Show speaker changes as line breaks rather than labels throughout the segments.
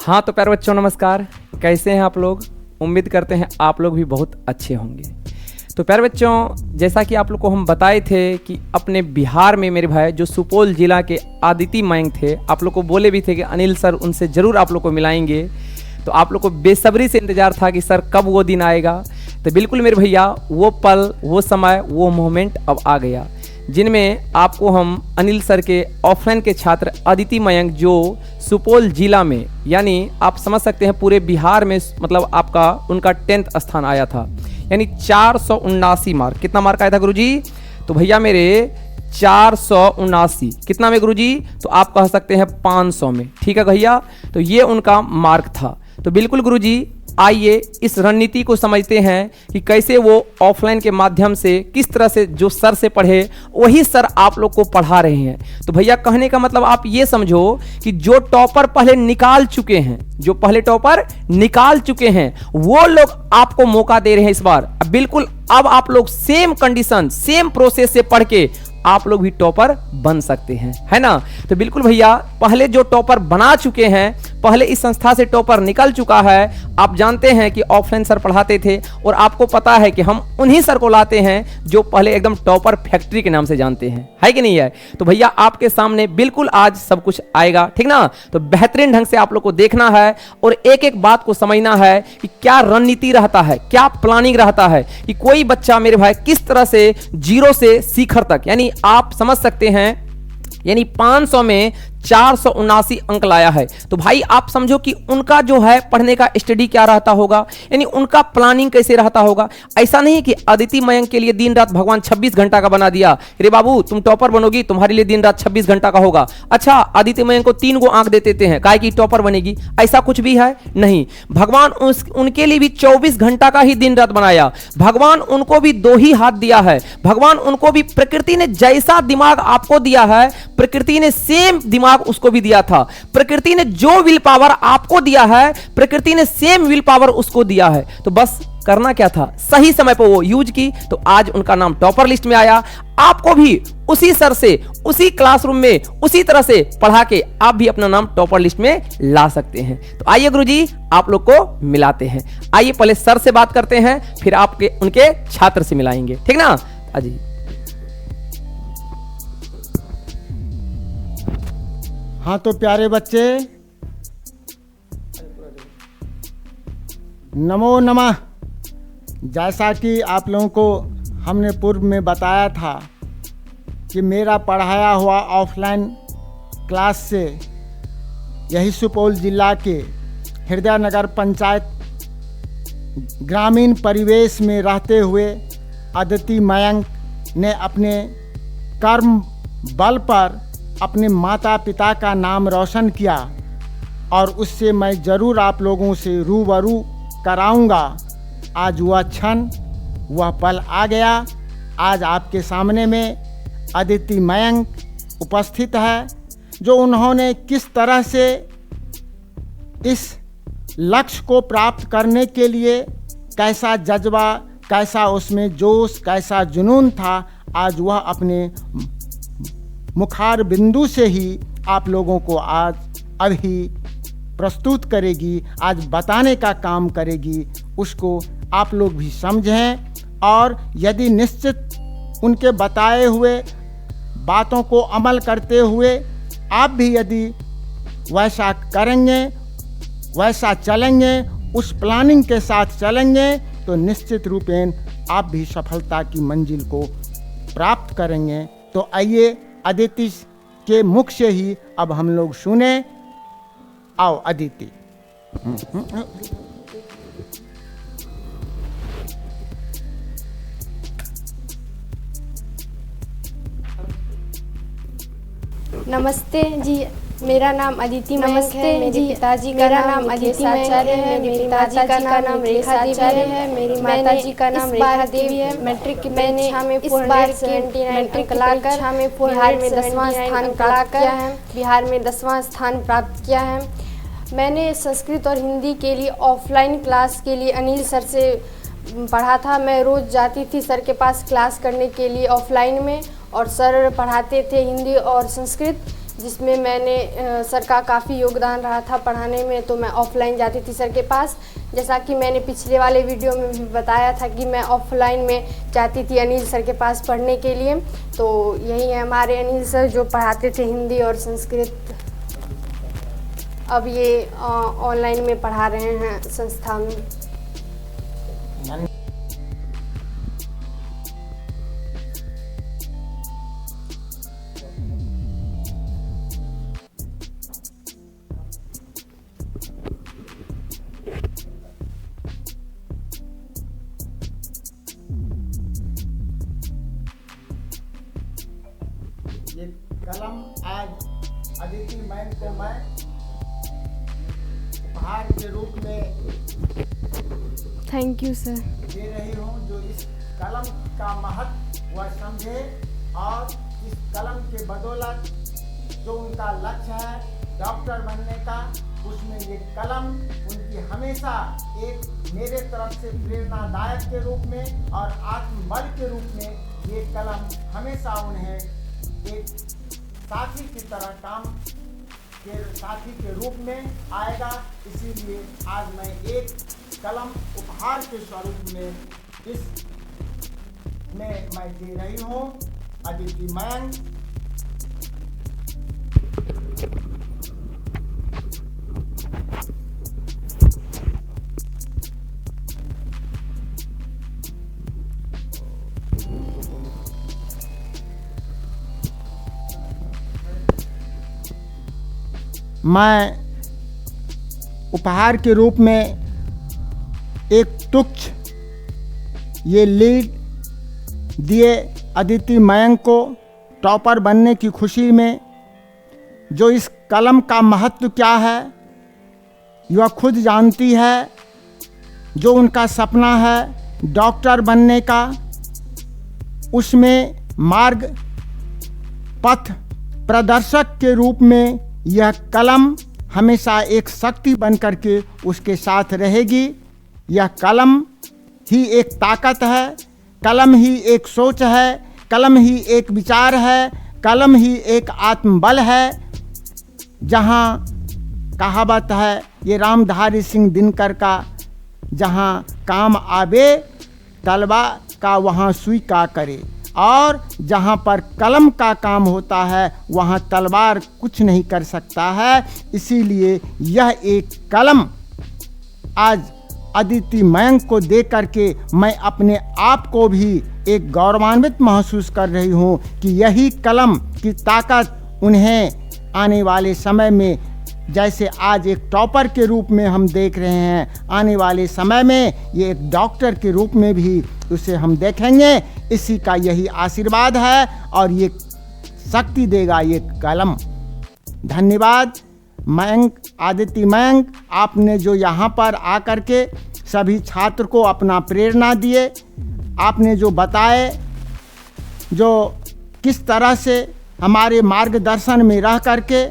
हाँ तो प्यारे बच्चों नमस्कार। कैसे हैं आप लोग? उम्मीद करते हैं आप लोग भी बहुत अच्छे होंगे। तो प्यारे बच्चों, जैसा कि आप लोग को हम बताए थे कि अपने बिहार में मेरे भाई जो सुपौल जिला के आदिति मयंक थे, आप लोग को बोले भी थे कि अनिल सर उनसे ज़रूर आप लोग को मिलाएंगे। तो आप लोग को बेसब्री से इंतज़ार था कि सर कब वो दिन आएगा। तो बिल्कुल मेरे भैया वो पल, वो समय, वो मोमेंट अब आ गया, जिनमें आपको हम अनिल सर के ऑफलाइन के छात्र आदिति मयंक जो सुपौल जिला में, यानी आप समझ सकते हैं पूरे बिहार में, मतलब आपका उनका 10th स्थान आया था, यानी 479 मार्क। कितना मार्क आया था गुरुजी? तो भैया मेरे 479 कितना में गुरुजी? तो आप कह सकते हैं 500 में। ठीक है भैया, तो ये उनका मार्क था। तो बिल्कुल गुरुजी, आइए इस रणनीति को समझते हैं कि कैसे वो ऑफलाइन के माध्यम से किस तरह से जो सर से पढ़े वही सर आप लोग को पढ़ा रहे हैं। तो भैया कहने का मतलब आप ये समझो कि जो टॉपर पहले निकाल चुके हैं, जो पहले टॉपर निकाल चुके हैं, वो लोग आपको मौका दे रहे हैं इस बार। बिल्कुल अब आप लोग सेम कंडीशन, सेम प्रोसेस से पढ़ के आप लोग भी टॉपर बन सकते हैं, है ना? तो बिल्कुल भैया, पहले जो टॉपर बना चुके हैं, पहले इस संस्था से टॉपर निकल चुका है। आप जानते हैं कि ऑफलाइन सर पढ़ाते थे और आपको पता है कि हम उन्हीं सर को लाते हैं जो पहले एकदम टॉपर फैक्ट्री के नाम से जानते हैं, है कि नहीं है? तो भैया आपके सामने बिल्कुल आज सब कुछ आएगा, ठीक ना? तो बेहतरीन ढंग से आप लोग को देखना है और एक एक बात को समझना है कि क्या रणनीति रहता है, क्या प्लानिंग रहता है, कि कोई बच्चा मेरे भाई किस तरह से जीरो से शिखर तक, यानी आप समझ सकते हैं, यानी 500 में 479 अंक लाया है। तो भाई आप समझो कि उनका जो है पढ़ने का स्टडी क्या रहता होगा, यानी उनका प्लानिंग कैसे रहता होगा। ऐसा नहीं कि आदिति मयंक के लिए दिन रात भगवान 26 घंटा का बना दिया, रे बाबू तुम टॉपर बनोगी, तुम्हारे लिए दिन रात 26 घंटा का होगा। अच्छा, आदिति मयंक को 3 गो आंख दे देते हैं काहे कि टॉपर बनेगी, ऐसा कुछ भी है नहीं। भगवान उनके लिए भी 24 घंटा का ही दिन रात बनाया। भगवान उनको भी 2 ही हाथ दिया है। भगवान उनको भी, प्रकृति ने जैसा दिमाग आपको दिया है, प्रकृति ने सेम दिमाग उसको भी दिया था। प्रकृति ने जो विल पावर आपको दिया है, प्रकृति ने सेम विल पावर उसको दिया है। तो बस करना क्या था, सही समय पर वो यूज की, तो आज उनका नाम टॉपर लिस्ट में आया। आपको भी उसी सर से, उसी क्लासरूम में, उसी तरह से पढ़ा के आप भी अपना नाम टॉपर लिस्ट में ला सकते हैं। तो आइए गुरुजी आप लोग को मिलाते हैं। आइए पहले सर से बात करते हैं, फिर आपके उनके छात्र से मिलाएंगे, ठीक ना? अजी
हाँ तो प्यारे बच्चे, नमो नमः। जैसा कि आप लोगों को हमने पूर्व में बताया था कि मेरा पढ़ाया हुआ ऑफलाइन क्लास से यही सुपौल जिला के हृदय नगर पंचायत ग्रामीण परिवेश में रहते हुए आदिति मयंक ने अपने कर्म बल पर अपने माता पिता का नाम रोशन किया और उससे मैं ज़रूर आप लोगों से रूबरू कराऊंगा। आज वह क्षण, वह पल आ गया। आज आपके सामने में आदिति मयंक उपस्थित है, जो उन्होंने किस तरह से इस लक्ष्य को प्राप्त करने के लिए कैसा जज्बा, कैसा उसमें जोश, कैसा जुनून था, आज वह अपने मुखार बिंदु से ही आप लोगों को आज अभी प्रस्तुत करेगी, आज बताने का काम करेगी। उसको आप लोग भी समझें और यदि निश्चित उनके बताए हुए बातों को अमल करते हुए आप भी यदि वैसा करेंगे, वैसा चलेंगे, उस प्लानिंग के साथ चलेंगे, तो निश्चित रूपेण आप भी सफलता की मंजिल को प्राप्त करेंगे। तो आइए अदिति के मुख से ही अब हम लोग सुने। आओ अदिति।
नमस्ते जी, मेरा नाम अदिति मयंक है। मेरे पिताजी का नाम अदिति आचार्य है। मेरी माता का नाम रेखा आचार्य है। मेरी माता जी का नाम रेखा देवी है। मैट्रिक मैंने इस बार 79 लाकर बिहार में 10वां स्थान प्राप्त किया है। बिहार में 10वां स्थान प्राप्त किया है। मैंने संस्कृत और हिंदी के लिए ऑफलाइन क्लास के लिए अनिल सर से पढ़ा था। मैं रोज़ जाती थी सर के पास क्लास करने के लिए ऑफलाइन में, और सर पढ़ाते थे हिंदी और संस्कृत। जिसमें मैंने सर का काफ़ी योगदान रहा था पढ़ाने में। तो मैं ऑफलाइन जाती थी सर के पास, जैसा कि मैंने पिछले वाले वीडियो में भी बताया था कि मैं ऑफलाइन में जाती थी अनिल सर के पास पढ़ने के लिए। तो यही है हमारे अनिल सर जो पढ़ाते थे हिंदी और संस्कृत। अब ये ऑनलाइन में पढ़ा रहे हैं संस्था में।
ये कलम आज अदिति मैम को मैं उपहार के रूप में
थैंक यू सर।
दे रही हूँ, जो इस कलम का महत्व वह समझे और इस कलम के बदौलत जो उनका लक्ष्य है डॉक्टर बनने का, उसमें ये कलम उनकी हमेशा एक मेरे तरफ से प्रेरणादायक के रूप में और आत्मबल के रूप में ये कलम हमेशा उन्हें एक साथी की तरह काम के साथी के रूप में आएगा। इसीलिए आज मैं एक कलम उपहार के स्वरूप में मैं दे रही हूँ अदिति मैम। मैं उपहार के रूप में एक तुच्छ ये लीड दिए अदिति मयंक को टॉपर बनने की खुशी में। जो इस कलम का महत्व क्या है यह खुद जानती है। जो उनका सपना है डॉक्टर बनने का, उसमें मार्ग पथ प्रदर्शक के रूप में यह कलम हमेशा एक शक्ति बन करके उसके साथ रहेगी। यह कलम ही एक ताकत है, कलम ही एक सोच है, कलम ही एक विचार है, कलम ही एक आत्मबल है। जहाँ कहावत है ये रामधारी सिंह दिनकर का, जहाँ काम आवे तलवा का वहाँ सुई का करे, और जहाँ पर कलम का काम होता है वहाँ तलवार कुछ नहीं कर सकता है। इसीलिए यह एक कलम आज अदिति मयंक को दे करके मैं अपने आप को भी एक गौरवान्वित महसूस कर रही हूँ कि यही कलम की ताकत उन्हें आने वाले समय में, जैसे आज एक टॉपर के रूप में हम देख रहे हैं, आने वाले समय में ये एक डॉक्टर के रूप में भी उसे हम देखेंगे। इसी का यही आशीर्वाद है और ये शक्ति देगा ये कलम। धन्यवाद मयंक, आदिति मयंक, आपने जो यहाँ पर आकर के सभी छात्र को अपना प्रेरणा दिए, आपने जो बताए, जो किस तरह से हमारे मार्गदर्शन में रह करके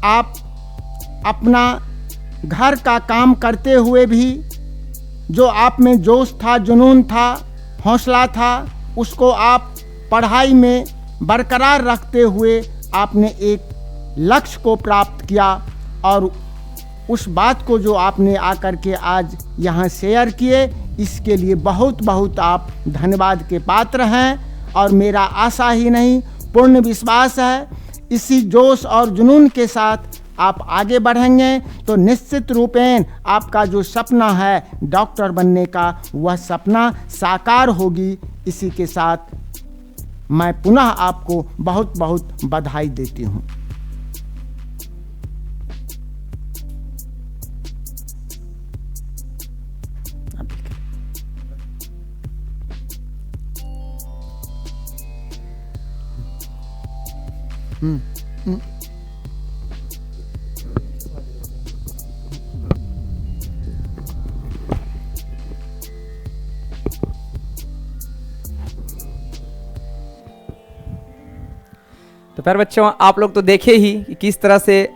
आप अपना घर का काम करते हुए भी जो आप में जोश था, जुनून था, हौसला था, उसको आप पढ़ाई में बरकरार रखते हुए आपने एक लक्ष्य को प्राप्त किया। और उस बात को जो आपने आकर के आज यहाँ शेयर किए, इसके लिए बहुत बहुत आप धन्यवाद के पात्र हैं। और मेरा आशा ही नहीं पूर्ण विश्वास है इसी जोश और जुनून के साथ आप आगे बढ़ेंगे तो निश्चित रूपेण आपका जो सपना है डॉक्टर बनने का, वह सपना साकार होगी। इसी के साथ मैं पुनः आपको बहुत बहुत बधाई देती हूँ।
तो प्यारे बच्चों, आप लोग तो देखे ही कि किस तरह से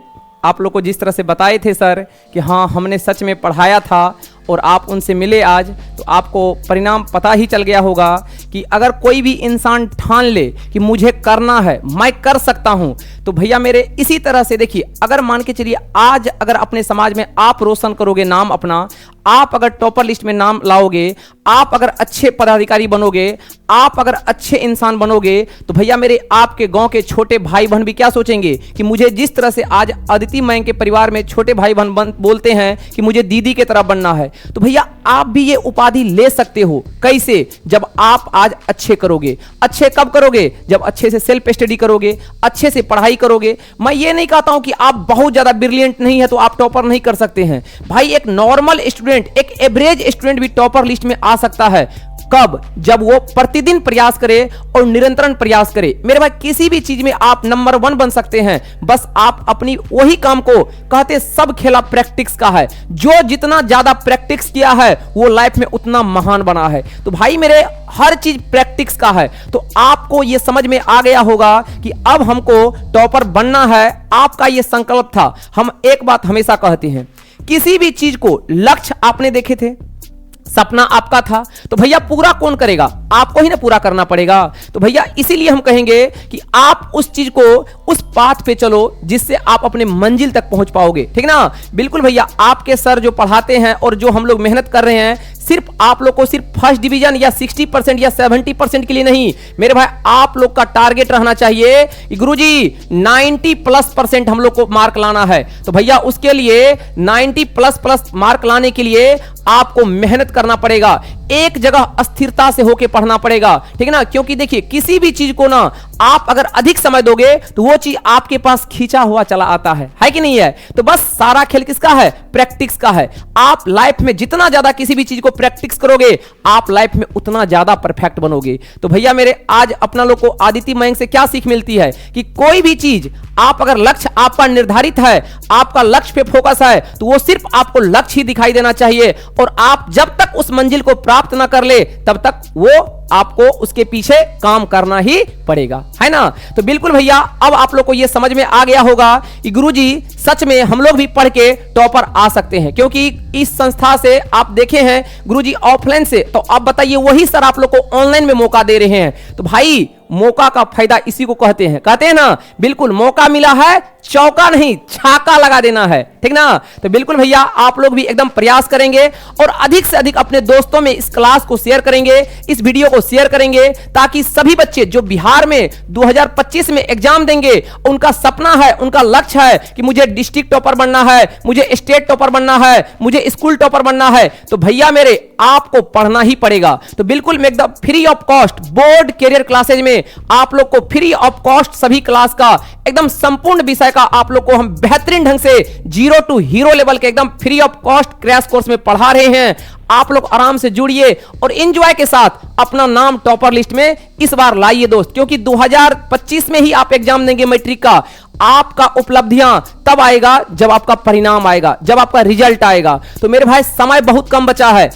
आप लोग को जिस तरह से बताए थे सर कि हाँ हमने सच में पढ़ाया था और आप उनसे मिले आज, तो आपको परिणाम पता ही चल गया होगा कि अगर कोई भी इंसान ठान ले कि मुझे करना है, मैं कर सकता हूं, तो भैया मेरे इसी तरह से देखिए, अगर मान के चलिए आज अगर अपने समाज में आप रोशन करोगे नाम अपना, आप अगर टॉपर लिस्ट में नाम लाओगे, आप अगर अच्छे पदाधिकारी बनोगे, आप अगर अच्छे इंसान बनोगे, तो भैया मेरे आपके गांव के छोटे भाई बहन भी क्या सोचेंगे कि मुझे जिस तरह से आज अदिति मयंक के परिवार में छोटे भाई बहन बोलते हैं कि मुझे दीदी की तरह बनना है, तो भैया आप भी ये उपाधि ले सकते हो। कैसे? जब आप आज अच्छे करोगे। अच्छे कब करोगे? जब अच्छे से सेल्फ स्टडी करोगे, अच्छे से पढ़ाई करोगे। मैं ये नहीं कहता हूं कि आप बहुत ज्यादा ब्रिलियंट नहीं है तो आप टॉपर नहीं कर सकते हैं। भाई एक नॉर्मल स्टूडेंट, एक एवरेज स्टूडेंट भी टॉपर लिस्ट में आ सकता है। कब? जब वो प्रतिदिन प्रयास करे और निरंतर प्रयास करे। मेरे भाई किसी भी चीज में आप नंबर 1 बन सकते हैं, बस आप अपनी वही काम को, कहते सब खेला प्रैक्टिस का है, जो जितना ज्यादा प्रैक्टिस किया है वो लाइफ में उतना महान बना है। तो भाई मेरे हर चीज प्रैक्टिस का है। तो आपको ये समझ में आ गया होगा कि अब हमको टॉपर बनना है। आपका ये संकल्प था। हम एक बात हमेशा कहते हैं, किसी भी चीज को लक्ष्य आपने देखे थे, सपना आपका था, तो भैया पूरा कौन करेगा? आपको ही ना पूरा करना पड़ेगा। तो भैया इसीलिए हम कहेंगे कि आप उस चीज को, उस पाथ पे चलो जिससे आप अपने मंजिल तक पहुंच पाओगे। ठीक ना? बिल्कुल भैया, आपके सर जो पढ़ाते हैं और जो हम लोग मेहनत कर रहे हैं, सिर्फ आप लोग को सिर्फ फर्स्ट डिवीजन या 60% या 70% के लिए नहीं, मेरे भाई आप लोग का टारगेट रहना चाहिए कि गुरुजी 90+% हम लोग को मार्क लाना है। तो भैया उसके लिए 90++ मार्क लाने के लिए आपको मेहनत करना पड़ेगा, एक जगह अस्थिरता से होके पढ़ना पड़ेगा। ठीक है ना? क्योंकि देखिए किसी भी चीज को ना आप अगर अधिक समय दोगे तो वो चीज आपके पास खींचा हुआ चला आता है कि नहीं है? तो बस सारा खेल किसका है? प्रैक्टिस का है। आप लाइफ में जितना ज्यादा किसी भी चीज को प्रैक्टिस करोगे, आप लाइफ में उतना ज्यादा परफेक्ट बनोगे। तो भैया मेरे आज अपना लोग को अदिति मयंक से क्या सीख मिलती है कि कोई भी चीज आप अगर लक्ष्य आपका निर्धारित है, आपका लक्ष्य पे फोकस है, तो वो सिर्फ आपको लक्ष्य ही दिखाई देना चाहिए। और आप जब तक उस मंजिल को प्राप्त ना कर ले, तब तक वो आपको उसके पीछे काम करना ही पड़ेगा, है ना? तो बिल्कुल भैया, अब आप लोग को यह समझ में आ गया होगा कि गुरुजी सच में हम लोग भी पढ़ के टॉपर आ सकते हैं। क्योंकि इस संस्था से आप देखे हैं गुरुजी ऑफलाइन से, तो आप बताइए वही सर आप लोग को ऑनलाइन में मौका दे रहे हैं। तो भाई मौका का फायदा इसी को कहते हैं ना, बिल्कुल मौका मिला है, चौका नहीं छाका लगा देना है। ठीक ना? तो बिल्कुल भैया आप लोग भी एकदम प्रयास करेंगे और अधिक से अधिक अपने दोस्तों में इस क्लास को शेयर करेंगे, इस वीडियो को शेयर करेंगे, ताकि सभी बच्चे जो बिहार में 2025 में एग्जाम देंगे, उनका सपना है, उनका लक्ष्य है कि मुझे डिस्ट्रिक्ट टॉपर बनना है, मुझे स्टेट टॉपर बनना है, मुझे स्कूल टॉपर बनना है, तो भैया मेरे आपको पढ़ना ही पड़ेगा। तो बिल्कुल मैं एकदम free of cost board career classes में आप लोग को फ्री ऑफ कॉस्ट सभी क्लास का एकदम संपूर्ण विषय का आप लोग को हम बेहतरीन ढंग से 0 to हीरो लेवल के एकदम free of cost crash course में पढ़ा रहे हैं। आप लोग आराम से जुड़िए और एंजॉय के साथ अपना नाम टॉपर लिस्ट में इस बार लाइए दोस्त, क्योंकि 2025 में ही आप एग्जाम देंगे मैट्रिक का। आपका उपलब्धियां तब आएगा जब आपका परिणाम आएगा, जब आपका रिजल्ट आएगा। तो मेरे भाई समय बहुत कम बचा है।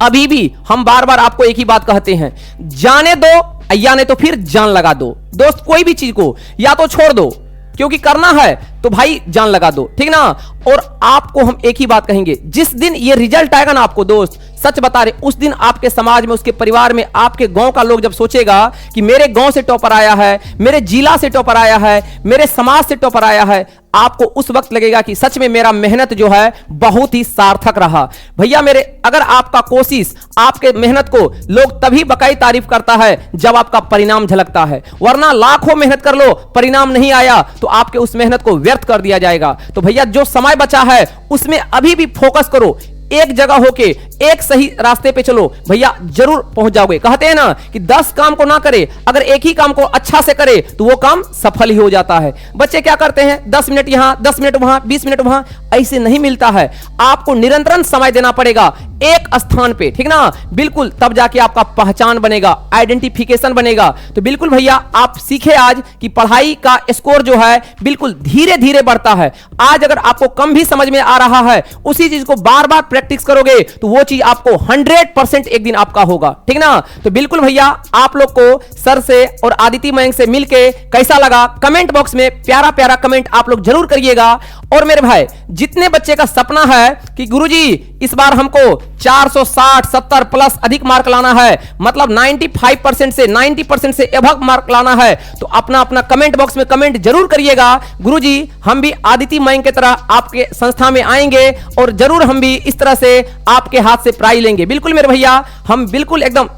अभी भी हम बार बार आपको एक ही बात कहते हैं, जाने दो या नहीं तो फिर जान लगा दो दोस्त। कोई भी चीज को या तो छोड़ दो, क्योंकि करना है तो भाई जान लगा दो। ठीक ना? और आपको हम एक ही बात कहेंगे, जिस दिन ये रिजल्ट आएगा ना आपको दोस्त, सच बता रहे, उस दिन आपके समाज में, उसके परिवार में, आपके गांव का लोग जब सोचेगा कि मेरे गांव से टॉपर आया है, मेरे जिला से टॉपर आया है, मेरे समाज से टॉपर आया है, आपको उस वक्त लगेगा कि सच में मेरा मेहनत जो है बहुत ही सार्थक रहा। भैया मेरे, अगर आपका कोशिश, आपके मेहनत को लोग तभी बकाई तारीफ करता है जब आपका परिणाम झलकता है, वरना लाखों मेहनत कर लो, परिणाम नहीं आया तो आपके उस मेहनत को व्यर्थ कर दिया जाएगा। तो भैया जो समय बचा है उसमें अभी भी फोकस करो, एक जगह होके एक सही रास्ते पे चलो, भैया जरूर पहुंच जाओगे। कहते हैं ना कि 10 काम को ना करे, अगर एक ही काम को अच्छा से करे तो वो काम सफल ही हो जाता है। बच्चे क्या करते हैं, 10 मिनट यहां, 10 मिनट वहां, 20 मिनट वहां, ऐसे नहीं मिलता है। आपको निरंतर समय देना पड़ेगा एक स्थान पे। ठीक ना? बिल्कुल, तब जाके आपका पहचान बनेगा, आइडेंटिफिकेशन बनेगा। तो बिल्कुल भैया आप सीखे आज कि पढ़ाई का स्कोर जो है बिल्कुल धीरे धीरे बढ़ता है। आज अगर आपको कम भी समझ में आ रहा है, उसी चीज को बार बार प्रैक्टिस करोगे तो वो चीज आपको 100% एक दिन आपका होगा। ठीक ना? तो बिल्कुल भैया आप लोग को सर से और अदिति मयंक से मिलके कैसा लगा, कमेंट बॉक्स में प्यारा प्यारा कमेंट आप लोग जरूर करिएगा। और मेरे भाई जितने बच्चे का सपना है कि गुरुजी इस बार हमको 460 70 प्लस अधिक मार्क लाना है, मतलब 95% से 90% से एबव मार्क लाना है, तो अपना अपना कमेंट बॉक्स में कमेंट जरूर करिएगा। गुरुजी हम भी आदिति मयंक की तरह आपके संस्था में आएंगे और जरूर हम भी इस तरह से आपके हाथ से प्राइज लेंगे। बिल्कुल मेरे भैया, हम बिल्कुल एकदम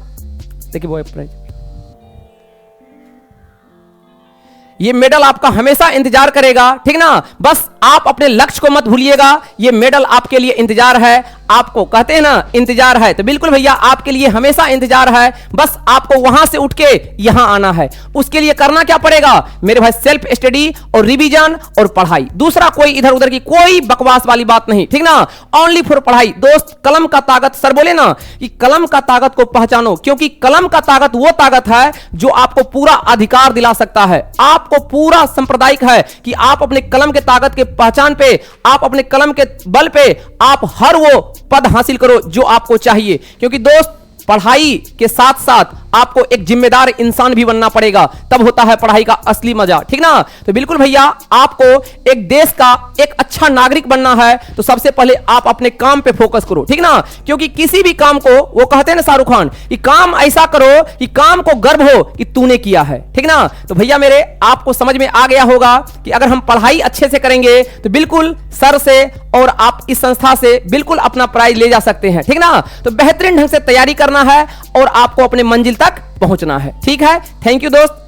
देखिए वो प्राइज, ये मेडल आपका हमेशा इंतजार करेगा, ठीक ना। बस आप अपने लक्ष्य को मत भूलिएगा, ये मेडल आपके लिए इंतजार है। आपको कहते हैं ना इंतजार है, तो बिल्कुल भैया आपके लिए हमेशा इंतजार है। बस आपको वहां से उठ के यहां आना है। उसके लिए करना क्या पड़ेगा मेरे भाई? सेल्फ स्टडी और रिवीजन और पढ़ाई, दूसरा कोई इधर उधर की कोई बकवास वाली बात नहीं, ठीक ना। ओनली फॉर पढ़ाई। दोस्त कलम का ताकत, सर बोले ना कि कलम का ताकत को पहचानो, क्योंकि कलम का ताकत वो ताकत है जो आपको पूरा अधिकार दिला सकता है। आपको पूरा सांप्रदायिक है कि आप अपने कलम के ताकत के पहचान पे, आप अपने कलम के बल पे आप हर वो पद हासिल करो जो आपको चाहिए। क्योंकि दोस्त पढ़ाई के साथ साथ आपको एक जिम्मेदार इंसान भी बनना पड़ेगा, तब होता है पढ़ाई का असली मजा, ठीक ना। तो बिल्कुल भैया आपको एक देश का एक अच्छा नागरिक बनना है, तो सबसे पहले आप अपने काम पे फोकस करो, ठीक ना। क्योंकि किसी भी काम को, वो कहते हैं ना शाहरुख खान, कि काम ऐसा करो कि काम को गर्व हो कि तूने किया है, ठीक ना। तो भैया मेरे आपको समझ में आ गया होगा कि अगर हम पढ़ाई अच्छे से करेंगे तो बिल्कुल सर से और आप इस संस्था से बिल्कुल अपना प्राइज ले जा सकते हैं, ठीक ना। तो बेहतरीन ढंग से तैयारी करना है और आपको अपने मंजिल तक पहुंचना है, ठीक है। थैंक यू दोस्त,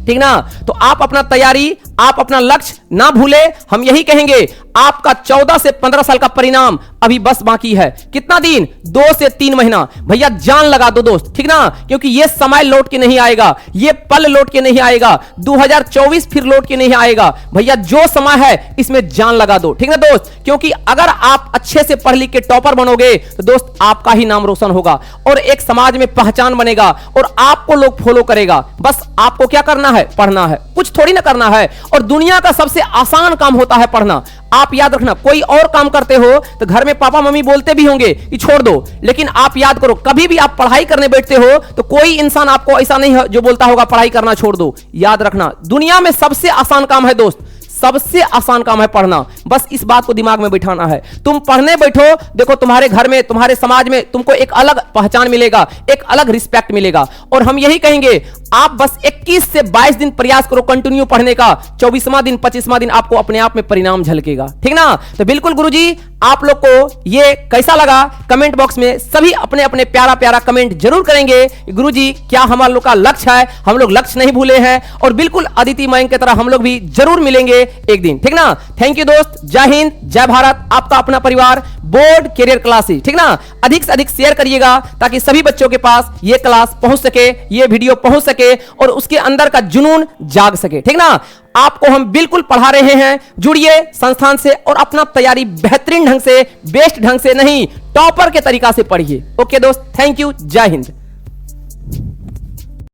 ठीक ना। तो आप अपना तैयारी, आप अपना लक्ष्य ना भूले। हम यही कहेंगे आपका 14 से 15 साल का परिणाम अभी बस बाकी है। कितना दिन? 2 से 3 महीना। भैया जान लगा दो दोस्त, ठीक ना, क्योंकि ये समय लौट के नहीं आएगा, ये पल लौट के नहीं आएगा, 2024 फिर लौट के नहीं आएगा। भैया जो समय है इसमें जान लगा दो, ठीक ना दोस्त। क्योंकि अगर आप अच्छे से पढ़ लिख के टॉपर बनोगे तो दोस्त आपका ही नाम रोशन होगा और एक समाज में पहचान बनेगा और आपको लोग फॉलो करेगा। बस आपको क्या करना है? पढ़ना है, कुछ थोड़ी ना करना है। और दुनिया का सबसे आसान काम होता है पढ़ना। आप याद रखना, कोई और काम करते हो तो घर में पापा मम्मी बोलते भी होंगे कि छोड़ दो, लेकिन आप याद करो कभी भी आप पढ़ाई करने बैठते हो तो कोई इंसान आपको ऐसा नहीं है जो बोलता होगा पढ़ाई करना छोड़ दो। याद रखना, दुनिया में सबसे आसान काम है दोस्त, सबसे आसान काम है पढ़ना। बस इस बात को दिमाग में बिठाना है। तुम पढ़ने बैठो, देखो तुम्हारे घर में, तुम्हारे समाज में तुमको एक अलग पहचान मिलेगा, एक अलग रिस्पेक्ट मिलेगा। और हम यही कहेंगे आप बस 21 से 22 दिन प्रयास करो कंटिन्यू पढ़ने का, 24वां दिन 25वां दिन आपको अपने आप में परिणाम झलकेगा, ठीक ना। तो बिल्कुल गुरुजी आप लोग को ये कैसा लगा कमेंट बॉक्स में सभी अपने अपने प्यारा प्यारा कमेंट जरूर करेंगे। गुरुजी क्या हमारे लोग का लक्ष्य है, हम लोग लक्ष्य नहीं भूले हैं और बिल्कुल अदिति मयंक की तरह हम लोग भी जरूर मिलेंगे एक दिन, ठीक ना। थैंक यू दोस्त, जय हिंद, जय भारत। आपका अपना परिवार बोर्ड कैरियर क्लासेस, ठीक ना। अधिक से अधिक शेयर करिएगा ताकि सभी बच्चों के पास ये क्लास पहुंच सके, ये वीडियो पहुंच सके और उसके अंदर का जुनून जाग सके, ठीक ना। आपको हम बिल्कुल पढ़ा रहे हैं, जुड़िए संस्थान से और अपना तैयारी बेहतरीन ढंग से, बेस्ट ढंग से नहीं, टॉपर के तरीका से पढ़िए। ओके दोस्त, थैंक यू, जय हिंद।